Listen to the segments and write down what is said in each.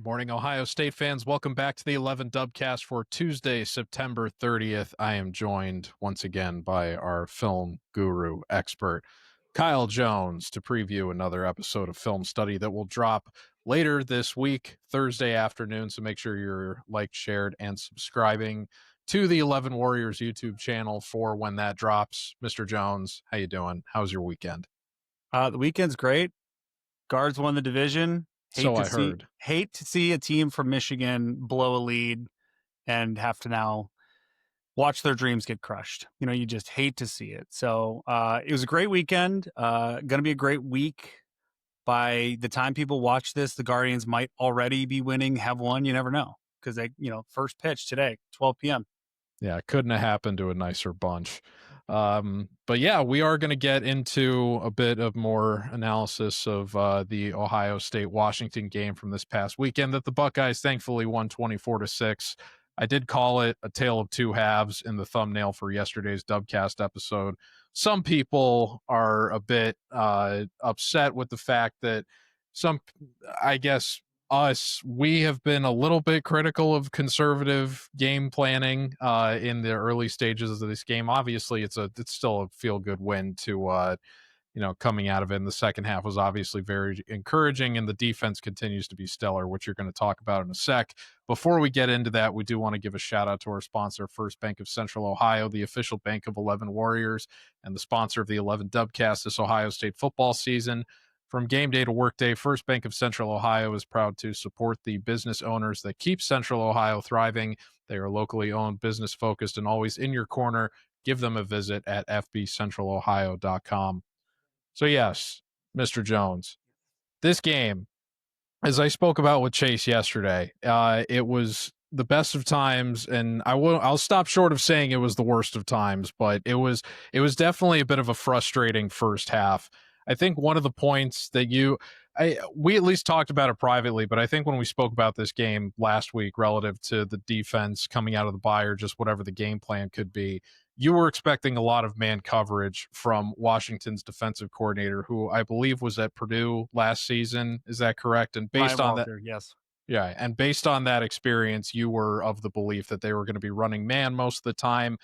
morning, Ohio State fans. Welcome back to the 11 Dubcast for Tuesday, September 30th. I am joined once again by our film guru expert, Kyle Jones, to preview another episode of Film Study that will drop later this week, Thursday afternoon. So make sure you're liked, shared, and subscribing to the 11 Warriors YouTube channel for when that drops. Mr. Jones, how you doing? How's your weekend? The weekend's great. Guards won the division. Hate to see a team from Michigan blow a lead and have to now watch their dreams get crushed. You know, you just hate to see it. So it was a great weekend. Going to be a great week. By the time people watch this, the Guardians might already be winning, have won. You never know, because first pitch today, 12 p.m. Yeah, couldn't have happened to a nicer bunch. But yeah, we are going to get into a bit of more analysis of the Ohio State-Washington game from this past weekend that the Buckeyes thankfully won 24-6. I did call it a tale of two halves in the thumbnail for yesterday's Dubcast episode. Some people are a bit upset with the fact that we have been a little bit critical of conservative game planning in the early stages of this game. Obviously, it's still a feel-good win to coming out of it in the second half was obviously very encouraging, and the defense continues to be stellar, which you're going to talk about in a sec. Before we get into that, we do want to give a shout out to our sponsor, First Bank of Central Ohio, the official bank of 11 Warriors and the sponsor of the 11 Dubcast this Ohio State football season. From game day to workday, First Bank of Central Ohio is proud to support the business owners that keep Central Ohio thriving. They are locally owned, business focused, and always in your corner. Give them a visit at fbcentralohio.com. So yes, Mr. Jones, this game, as I spoke about with Chase yesterday, it was the best of times, and I'll stop short of saying it was the worst of times, but it was definitely a bit of a frustrating first half. I think one of the points that we at least talked about it privately, but I think when we spoke about this game last week relative to the defense coming out of the bye or just whatever the game plan could be, you were expecting a lot of man coverage from Washington's defensive coordinator, who I believe was at Purdue last season. Is that correct? And based on that, yes. Yeah, and based on that experience, you were of the belief that they were going to be running man most of the time.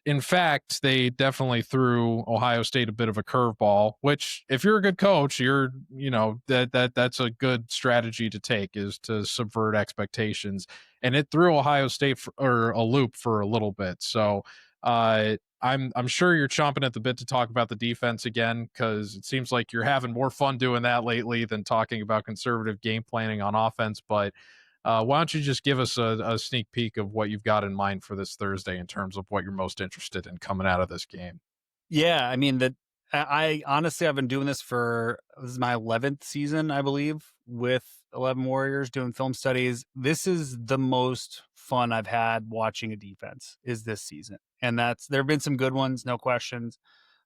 In fact, they definitely threw Ohio State a bit of a curveball, which if you're a good coach, that's a good strategy to take, is to subvert expectations. And it threw Ohio State for a loop for a little bit. So I'm sure you're chomping at the bit to talk about the defense again, because it seems like you're having more fun doing that lately than talking about conservative game planning on offense. But why don't you just give us a sneak peek of what you've got in mind for this Thursday in terms of what you're most interested in coming out of this game? Yeah, I mean, I honestly, I've been doing this is my 11th season, I believe, with 11 Warriors doing film studies. This is the most fun I've had watching a defense is this season. And there have been some good ones, no questions.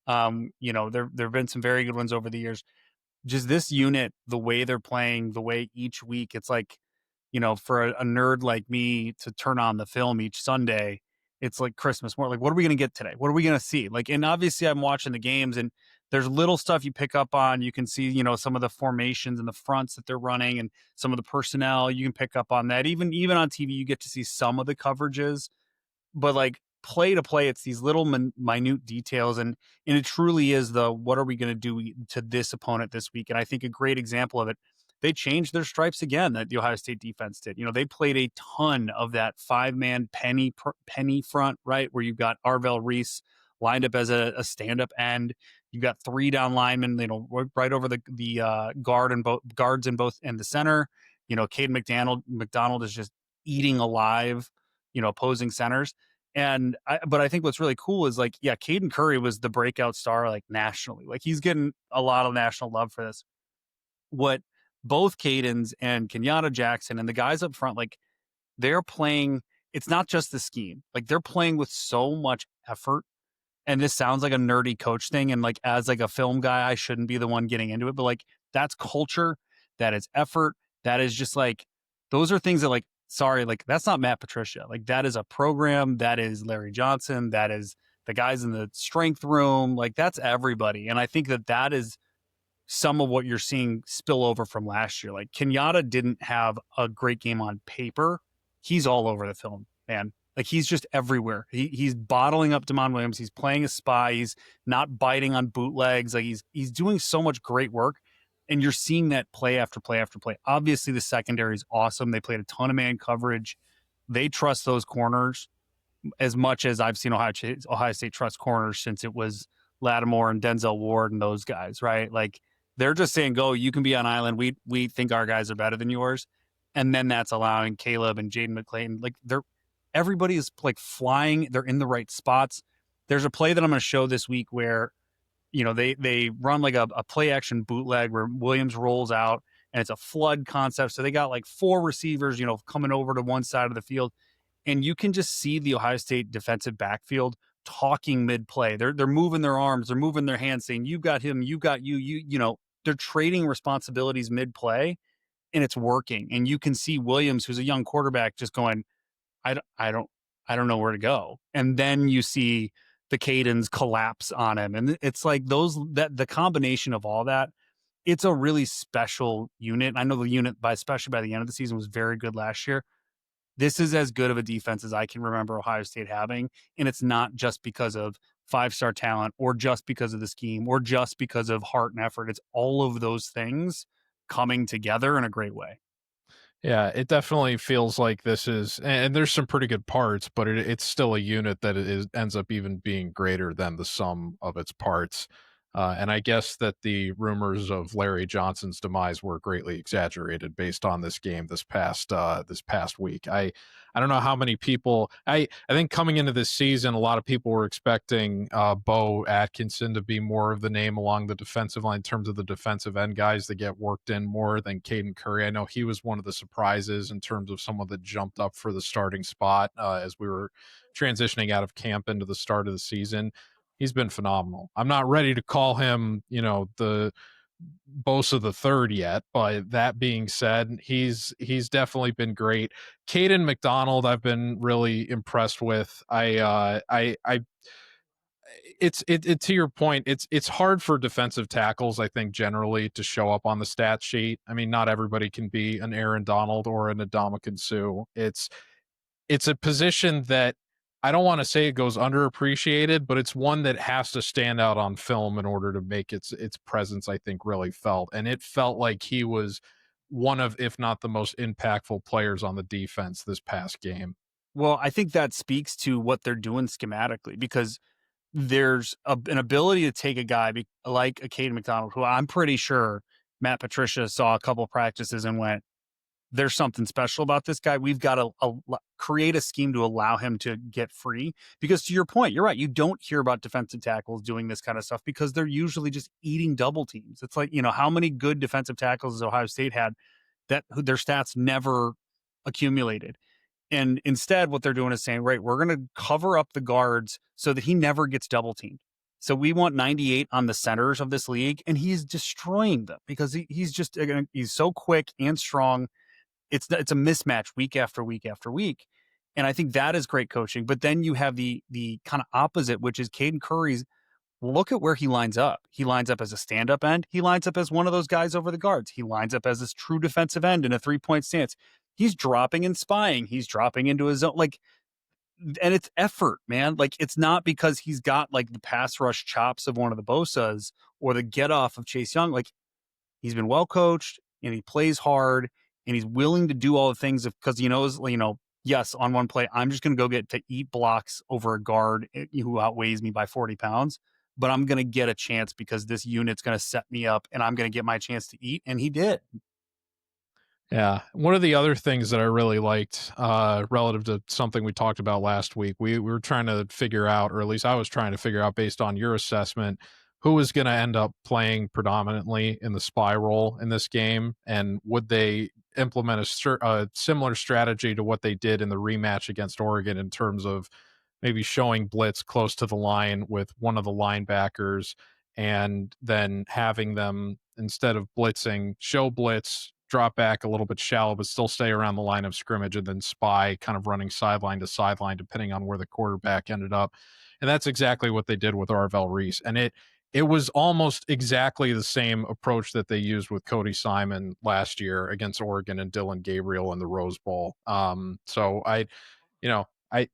There have been some very good ones over the years. Just this unit, the way they're playing, the way each week, it's like, for a nerd like me to turn on the film each Sunday, it's like Christmas morning. Like, what are we going to get today? What are we going to see? Like, and obviously I'm watching the games and there's little stuff you pick up on. You can see, some of the formations and the fronts that they're running and some of the personnel. You can pick up on that. Even on TV, you get to see some of the coverages, but like play to play, it's these little minute details. And it truly is what are we going to do to this opponent this week? And I think a great example of it, they changed their stripes again that the Ohio State defense did. They played a ton of that 5-man penny front, right, where you've got Arvell Reese lined up as a stand-up end. You've got 3 down linemen, right over the guards in both and the center. Cade McDonald is just eating alive, opposing centers. But I think what's really cool is Caden Curry was the breakout star nationally. He's getting a lot of national love for this. What both Cadens and Kenyatta Jackson and the guys up front, they're playing, it's not just the scheme. They're playing with so much effort. And this sounds like a nerdy coach thing. And as a film guy, I shouldn't be the one getting into it. But that's culture. That is effort. That is just those are things that that's not Matt Patricia. That is a program. That is Larry Johnson. That is the guys in the strength room. That's everybody. And I think that is some of what you're seeing spill over from last year. Like Kenyatta didn't have a great game on paper. He's all over the film, man. Like he's just everywhere. He's bottling up Damon Williams. He's playing a spy. He's not biting on bootlegs. Like he's doing so much great work. And you're seeing that play after play after play. Obviously, the secondary is awesome. They played a ton of man coverage. They trust those corners as much as I've seen Ohio State trust corners since it was Lattimore and Denzel Ward and those guys, right? Like they're just saying, "Go, you can be on island. We think our guys are better than yours," and then that's allowing Caleb and Jaden McClain. Like everybody is like flying. They're in the right spots. There's a play that I'm going to show this week where they run like a play action bootleg where Williams rolls out and it's a flood concept. So they got like 4 receivers, coming over to one side of the field. And you can just see the Ohio State defensive backfield talking mid-play. They're moving their arms, they're moving their hands, saying, "You got him, you got you." They're trading responsibilities mid-play, and it's working. And you can see Williams, who's a young quarterback, just going, I don't know where to go." And then you see the Cadens collapse on him, and it's like the combination of all that. It's a really special unit. I know the unit, especially by the end of the season, was very good last year. This is as good of a defense as I can remember Ohio State having. And it's not just because of 5-star talent or just because of the scheme or just because of heart and effort. It's all of those things coming together in a great way. Yeah, it definitely feels like this is, and there's some pretty good parts, but it's still a unit that ends up even being greater than the sum of its parts. And I guess that the rumors of Larry Johnson's demise were greatly exaggerated based on this game this past week. I don't know how many people. I think coming into this season, a lot of people were expecting Bo Atkinson to be more of the name along the defensive line in terms of the defensive end guys that get worked in more than Caden Curry. I know he was one of the surprises in terms of someone that jumped up for the starting spot as we were transitioning out of camp into the start of the season. He's been phenomenal. I'm not ready to call him, the Bosa the third yet, but that being said, he's definitely been great. Caden McDonald, I've been really impressed with. To your point, it's hard for defensive tackles, I think, generally to show up on the stat sheet. I mean, not everybody can be an Aaron Donald or an Ndamukong Suh. It's a position that I don't want to say it goes underappreciated, but it's one that has to stand out on film in order to make its presence, I think, really felt. And it felt like he was one of, if not the most impactful players on the defense this past game. Well, I think that speaks to what they're doing schematically because there's an ability to take a guy like a Caden McDonald, who I'm pretty sure Matt Patricia saw a couple practices and went, "There's something special about this guy. We've got to create a scheme to allow him to get free." Because to your point, you're right. You don't hear about defensive tackles doing this kind of stuff because they're usually just eating double teams. It's like, how many good defensive tackles has Ohio State had that their stats never accumulated? And instead, what they're doing is saying, right, we're going to cover up the guards so that he never gets double teamed. So we want 98 on the centers of this league, and he's destroying them because he's so quick and strong. It's a mismatch week after week after week. And I think that is great coaching. But then you have the kind of opposite, which is Caden Curry's. Look at where he lines up. He lines up as a stand-up end. He lines up as one of those guys over the guards. He lines up as this true defensive end in a 3-point stance. He's dropping and spying. He's dropping into his zone. And it's effort, man. Like, it's not because he's got like the pass rush chops of one of the Bosas or the get off of Chase Young. Like, he's been well coached and he plays hard and he's willing to do all the things because he knows, yes, on one play, I'm just going to go get to eat blocks over a guard who outweighs me by 40 pounds, but I'm going to get a chance because this unit's going to set me up and I'm going to get my chance to eat. And he did. Yeah. One of the other things that I really liked, relative to something we talked about last week, we were trying to figure out, or at least I was trying to figure out based on your assessment, who was going to end up playing predominantly in the spy role in this game, and would they implement a similar strategy to what they did in the rematch against Oregon in terms of maybe showing blitz close to the line with one of the linebackers and then having them, instead of blitzing, show blitz, drop back a little bit shallow, but still stay around the line of scrimmage, and then spy kind of running sideline to sideline, depending on where the quarterback ended up. And that's exactly what they did with Arvell Reese. And it was almost exactly the same approach that they used with Cody Simon last year against Oregon and Dylan Gabriel in the Rose Bowl. So you know, I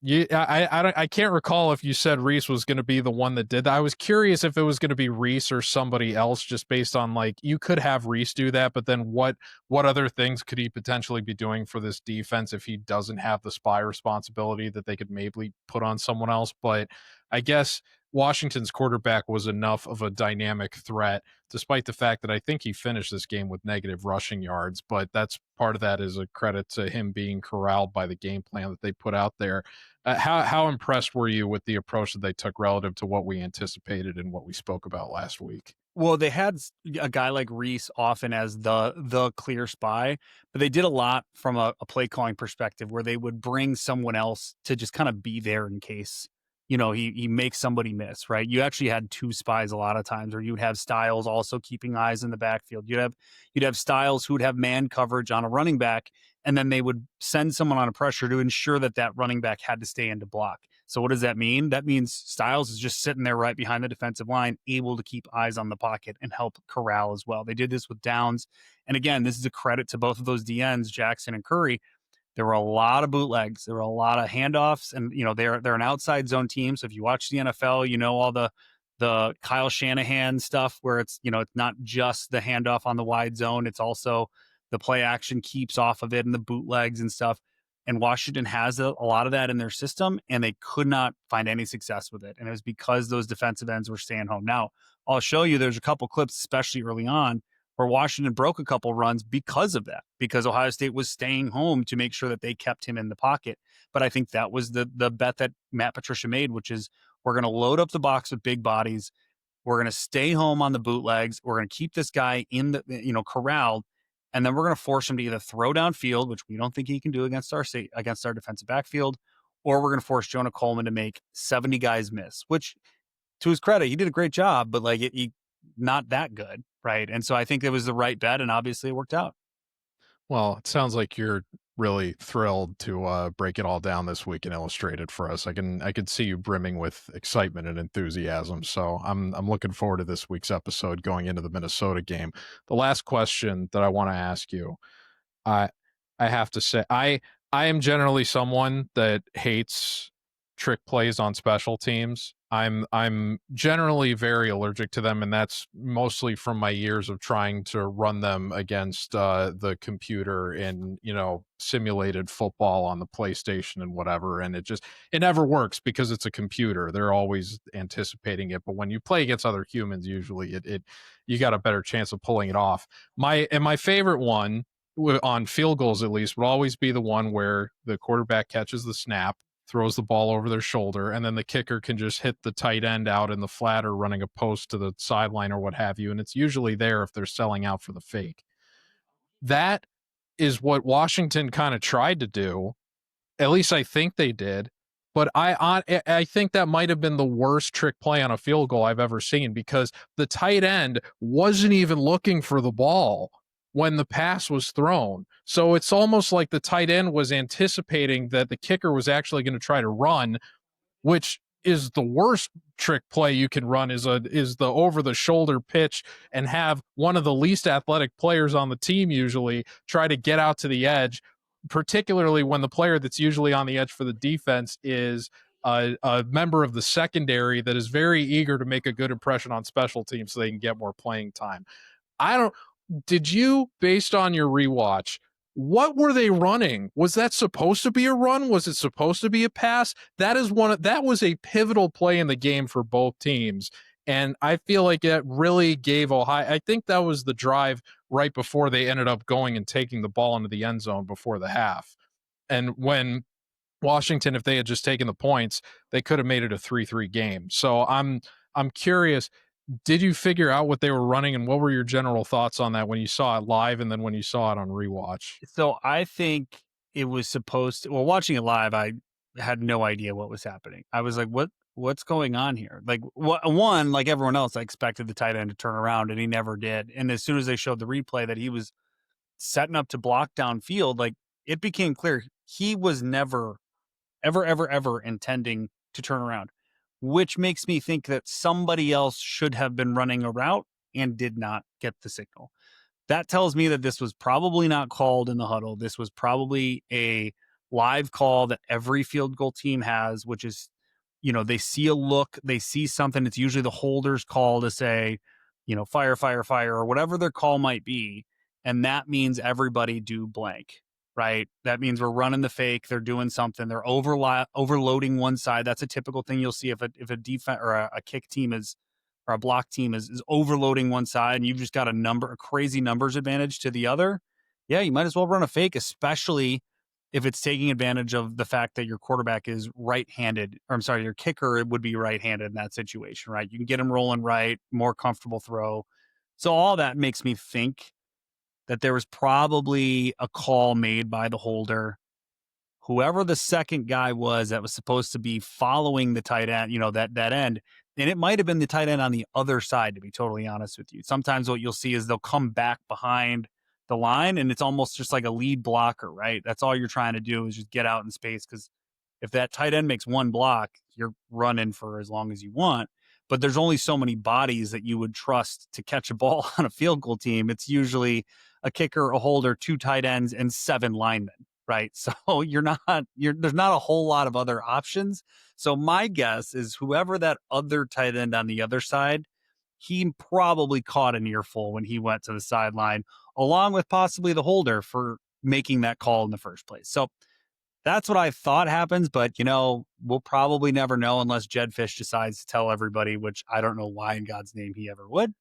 I can't recall if you said Reese was going to be the one that did that. I was curious if it was going to be Reese or somebody else, just based on like you could have Reese do that, but then what other things could he potentially be doing for this defense if he doesn't have the spy responsibility that they could maybe put on someone else? But I guess Washington's quarterback was enough of a dynamic threat, despite the fact that I think he finished this game with negative rushing yards. But that's part of that is a credit to him being corralled by the game plan that they put out there. How impressed were you with the approach that they took relative to what we anticipated and what we spoke about last week? Well, they had a guy like Reese often as the clear spy, but they did a lot from a play calling perspective where they would bring someone else to just kind of be there in case, he makes somebody miss, right? You actually had two spies a lot of times, or you'd have Styles also keeping eyes in the backfield. You'd have Styles who would have man coverage on a running back, and then they would send someone on a pressure to ensure that running back had to stay in to block. So what does that mean? That means Styles is just sitting there right behind the defensive line, able to keep eyes on the pocket and help corral as well. They did this with Downs. And again, this is a credit to both of those DNs, Jackson and Curry. There were a lot of bootlegs. There were a lot of handoffs, and they're an outside zone team. So if you watch the NFL, you know all the Kyle Shanahan stuff where it's not just the handoff on the wide zone. It's also the play action keeps off of it and the bootlegs and stuff. And Washington has a lot of that in their system, and they could not find any success with it. And it was because those defensive ends were staying home. Now, I'll show you there's a couple clips, especially early on, where Washington broke a couple runs because of that, because Ohio State was staying home to make sure that they kept him in the pocket. But I think that was the bet that Matt Patricia made, which is we're going to load up the box with big bodies. We're going to stay home on the bootlegs. We're going to keep this guy in the corralled, and then we're going to force him to either throw downfield, which we don't think he can do against our defensive backfield, or we're going to force Jonah Coleman to make 70 guys miss. Which, to his credit, he did a great job, but he not that good, right? And so I think it was the right bet, and obviously it worked out. Well, it sounds like you're really thrilled to break it all down this week and illustrate it for us. I could see you brimming with excitement and enthusiasm. So I'm looking forward to this week's episode going into the Minnesota game. The last question that I want to ask you, I I have to say I am generally someone that hates trick plays on special teams. I'm generally very allergic to them, and that's mostly from my years of trying to run them against the computer in simulated football on the PlayStation and whatever. And it never works because it's a computer. They're always anticipating it, but when you play against other humans, usually it you got a better chance of pulling it off. My favorite one on field goals at least would always be the one where the quarterback catches the snap, throws the ball over their shoulder, and then the kicker can just hit the tight end out in the flat or running a post to the sideline or what have you. And it's usually there if they're selling out for the fake. That is what Washington kind of tried to do. At least I think they did. But I think that might have been the worst trick play on a field goal I've ever seen, because the tight end wasn't even looking for the ball when the pass was thrown. So it's almost like the tight end was anticipating that the kicker was actually going to try to run, which is the worst trick play you can run, is the over the shoulder pitch and have one of the least athletic players on the team usually try to get out to the edge, particularly when the player that's usually on the edge for the defense is a member of the secondary that is very eager to make a good impression on special teams so they can get more playing time. I don't Did you, based on your rewatch, what were they running? Was that supposed to be a run? Was it supposed to be a pass? That was a pivotal play in the game for both teams. And I feel like it really gave Ohio. I think that was the drive right before they ended up going and taking the ball into the end zone before the half. And when Washington, if they had just taken the points, they could have made it a 3-3 game. So I'm curious, did you figure out what they were running, and what were your general thoughts on that when you saw it live and then when you saw it on rewatch? So I think it was supposed to, well, watching it live, I had no idea what was happening. I was like, what's going on here? Like one, like everyone else, I expected the tight end to turn around, and he never did. And as soon as they showed the replay that he was setting up to block downfield, like it became clear he was never, ever, ever, ever intending to turn around. which makes me think that somebody else should have been running a route and did not get the signal. That tells me that this was probably not called in the huddle. This was probably a live call that every field goal team has, which is, they see a look, they see something. It's usually the holder's call to say, fire, fire, fire, or whatever their call might be. And that means everybody do blank, right? That means we're running the fake. They're doing something. They're overloading one side. That's a typical thing you'll see if a defense or a kick team is or a block team is overloading one side and you've just got a crazy numbers advantage to the other. Yeah, you might as well run a fake, especially if it's taking advantage of the fact that your quarterback is right-handed, or I'm sorry, your kicker would be right-handed in that situation, right? You can get him rolling right, more comfortable throw. So all that makes me think that there was probably a call made by the holder. Whoever the second guy was that was supposed to be following the tight end, that end, and it might have been the tight end on the other side, to be totally honest with you. Sometimes what you'll see is they'll come back behind the line and it's almost just like a lead blocker, right? That's all you're trying to do is just get out in space, because if that tight end makes one block, you're running for as long as you want. But there's only so many bodies that you would trust to catch a ball on a field goal team. It's usually a kicker, a holder, two tight ends, and seven linemen, right? So there's not a whole lot of other options. So my guess is whoever that other tight end on the other side, he probably caught an earful when he went to the sideline, along with possibly the holder for making that call in the first place. So that's what I thought happens, but we'll probably never know unless Jed Fish decides to tell everybody, which I don't know why in God's name he ever would,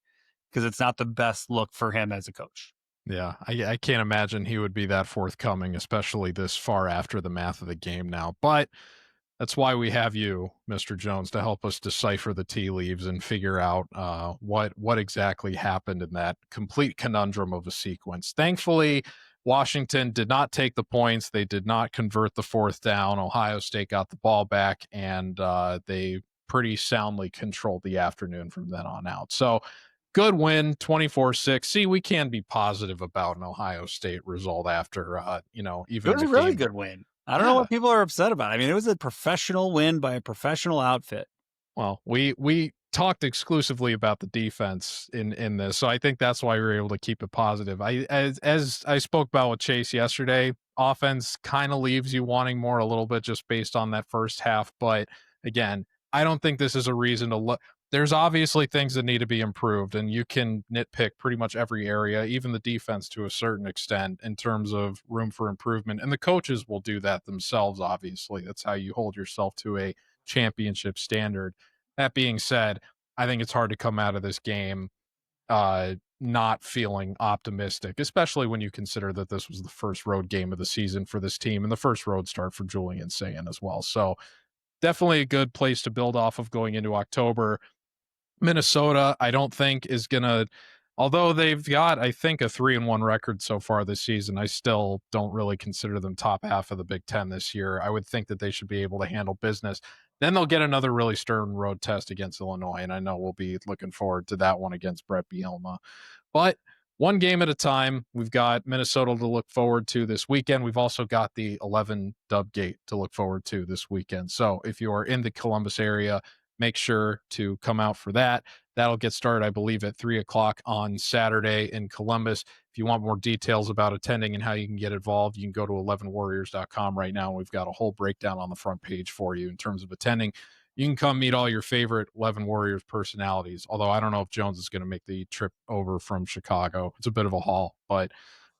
because it's not the best look for him as a coach. Yeah, I can't imagine he would be that forthcoming, especially this far after the math of the game now. But that's why we have you, Mr. Jones, to help us decipher the tea leaves and figure out what exactly happened in that complete conundrum of a sequence. Thankfully, Washington did not take the points. They did not convert the fourth down. Ohio State got the ball back, and they pretty soundly controlled the afternoon from then on out. So good win, 24-6. See, we can be positive about an Ohio State result after, It even was the a really game. good win. I don't know Yeah. what people are upset about. I mean, it was a professional win by a professional outfit. Well, we talked exclusively about the defense in this, so I think that's why we were able to keep it positive. As I spoke about with Chase yesterday, offense kind of leaves you wanting more a little bit just based on that first half. But again, I don't think this is a reason to look. There's obviously things that need to be improved, and you can nitpick pretty much every area, even the defense to a certain extent, in terms of room for improvement. And the coaches will do that themselves, obviously. That's how you hold yourself to a championship standard. That being said, I think it's hard to come out of this game not feeling optimistic, especially when you consider that this was the first road game of the season for this team and the first road start for Julian Sayin as well. So definitely a good place to build off of going into October. Minnesota, I don't think is gonna. Although they've got, I think, a 3-1 record so far this season, I still don't really consider them top half of the Big Ten this year. I would think that they should be able to handle business. Then they'll get another really stern road test against Illinois, and I know we'll be looking forward to that one against Brett Bielema. But one game at a time. We've got Minnesota to look forward to this weekend. We've also got the 11 Dub Gate to look forward to this weekend. So if you are in the Columbus area, make sure to come out for that. That'll get started, I believe, at 3 o'clock on Saturday in Columbus. If you want more details about attending and how you can get involved, you can go to 11warriors.com right now. We've got a whole breakdown on the front page for you in terms of attending. You can come meet all your favorite 11 Warriors personalities. Although I don't know if Jones is going to make the trip over from Chicago. It's a bit of a haul, but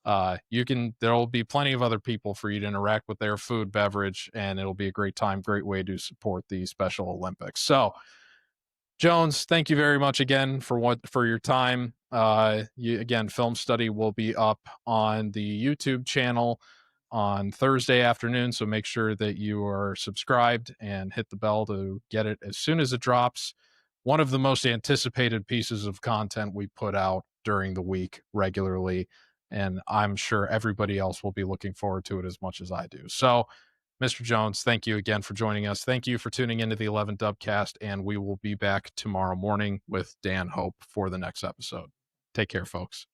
there'll be plenty of other people for you to interact with, their food, beverage, and it'll be a great time, great way to support the Special Olympics. So Jones, thank you very much again for your time. Again, Film Study will be up on the YouTube channel on Thursday afternoon, so make sure that you are subscribed and hit the bell to get it as soon as it drops. One of the most anticipated pieces of content we put out during the week regularly, and I'm sure everybody else will be looking forward to it as much as I do. So Mr. Jones, thank you again for joining us. Thank you for tuning into the 11 Dubcast, and we will be back tomorrow morning with Dan Hope for the next episode. Take care, folks.